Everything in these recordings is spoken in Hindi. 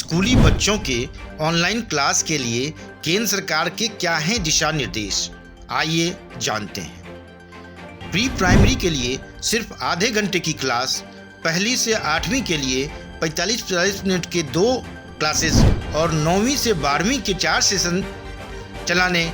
स्कूली बच्चों के ऑनलाइन क्लास के लिए केंद्र सरकार के क्या हैं दिशा निर्देश, आइए जानते हैं। प्री प्राइमरी के लिए सिर्फ आधे घंटे की क्लास, पहली से 8वीं के लिए 45-45 मिनट के 2 क्लासेस और 9वीं से 12वीं के 4 सेशन चलाने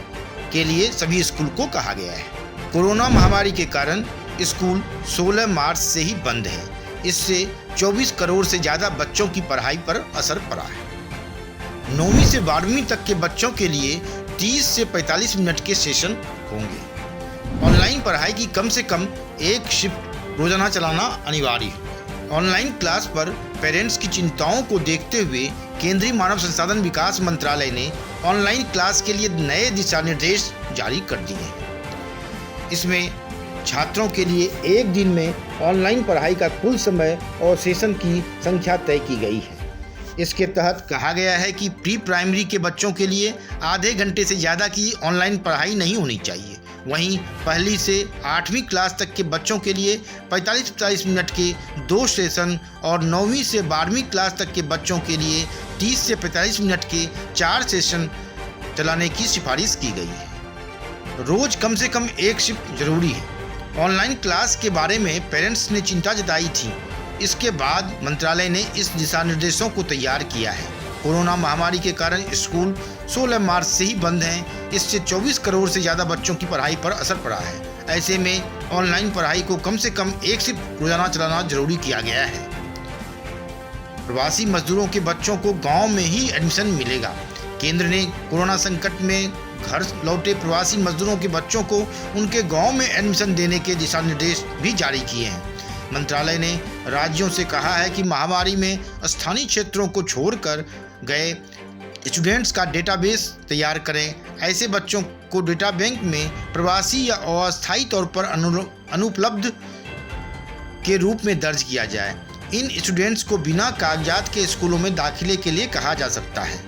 के लिए सभी स्कूल को कहा गया है। कोरोना महामारी के कारण स्कूल 16 मार्च से ही बंद है। इससे 24 करोड़ से ज़्यादा बच्चों की पढ़ाई पर असर पड़ा है। 9वीं से 12वीं तक के बच्चों के लिए 30 से 45 मिनट के सेशन होंगे। ऑनलाइन पढ़ाई की कम से कम एक शिफ्ट रोजाना चलाना अनिवार्य है। ऑनलाइन क्लास पर पेरेंट्स की चिंताओं को देखते हुए केंद्रीय मानव संसाधन विकास मंत्रालय ने ऑनलाइन क्लास के लिए नए दिशा निर्देश जारी कर दिए हैं। इसमें छात्रों के लिए एक दिन में ऑनलाइन पढ़ाई का कुल समय और सेशन की संख्या तय की गई है। इसके तहत कहा गया है कि प्री प्राइमरी के बच्चों के लिए आधे घंटे से ज़्यादा की ऑनलाइन पढ़ाई नहीं होनी चाहिए। वहीं पहली से 8वीं क्लास तक के बच्चों के लिए 45-45 मिनट के 2 सेशन और 9वीं से 12वीं क्लास तक के बच्चों के लिए 30 से 45 मिनट के 4 सेशन चलाने की सिफारिश की गई है। रोज़ कम से कम एक शिफ्ट जरूरी है। ऑनलाइन क्लास के बारे में पेरेंट्स ने चिंता जताई थी। इसके बाद मंत्रालय ने इस दिशा निर्देशों को तैयार किया है। कोरोना महामारी के कारण स्कूल 16 मार्च से ही बंद हैं। इससे 24 करोड़ से ज़्यादा बच्चों की पढ़ाई पर असर पड़ा है। ऐसे में ऑनलाइन पढ़ाई को कम से कम एक शिफ्ट रोजाना चलाना जरूरी किया गया है। प्रवासी मजदूरों के बच्चों को गांव में ही एडमिशन मिलेगा। केंद्र ने कोरोना संकट में घर लौटे प्रवासी मजदूरों के बच्चों को उनके गांव में एडमिशन देने के दिशा निर्देश भी जारी किए हैं। मंत्रालय ने राज्यों से कहा है कि महामारी में स्थानीय क्षेत्रों को छोड़कर गए स्टूडेंट्स का डेटाबेस तैयार करें। ऐसे बच्चों को डेटा बैंक में प्रवासी या अस्थायी तौर पर अनुपलब्ध के रूप में दर्ज किया जाए। इन स्टूडेंट्स को बिना कागजात के स्कूलों में दाखिले के लिए कहा जा सकता है।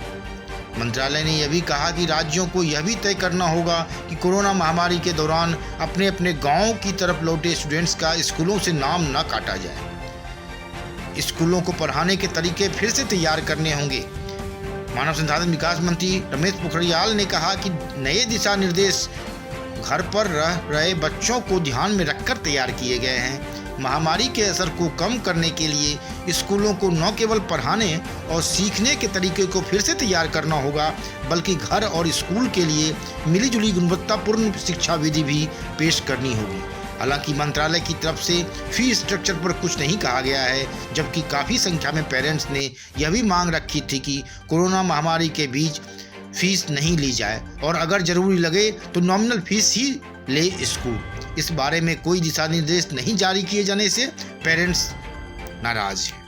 मंत्रालय ने यह भी कहा कि राज्यों को यह भी तय करना होगा कि कोरोना महामारी के दौरान अपने अपने गांव की तरफ लौटे स्टूडेंट्स का स्कूलों से नाम न काटा जाए। स्कूलों को पढ़ाने के तरीके फिर से तैयार करने होंगे। मानव संसाधन विकास मंत्री रमेश पोखरियाल ने कहा कि नए दिशा निर्देश घर पर रह रहे बच्चों को ध्यान में रखकर तैयार किए गए हैं। महामारी के असर को कम करने के लिए स्कूलों को न केवल पढ़ाने और सीखने के तरीके को फिर से तैयार करना होगा, बल्कि घर और स्कूल के लिए मिलीजुली गुणवत्तापूर्ण शिक्षा विधि भी पेश करनी होगी। हालांकि मंत्रालय की तरफ से फीस स्ट्रक्चर पर कुछ नहीं कहा गया है, जबकि काफ़ी संख्या में पेरेंट्स ने यह भी मांग रखी थी कि कोरोना महामारी के बीच फीस नहीं ली जाए और अगर जरूरी लगे तो नॉमिनल फीस ही ले स्कूल। इस बारे में कोई दिशा निर्देश नहीं जारी किए जाने से पेरेंट्स नाराज हैं।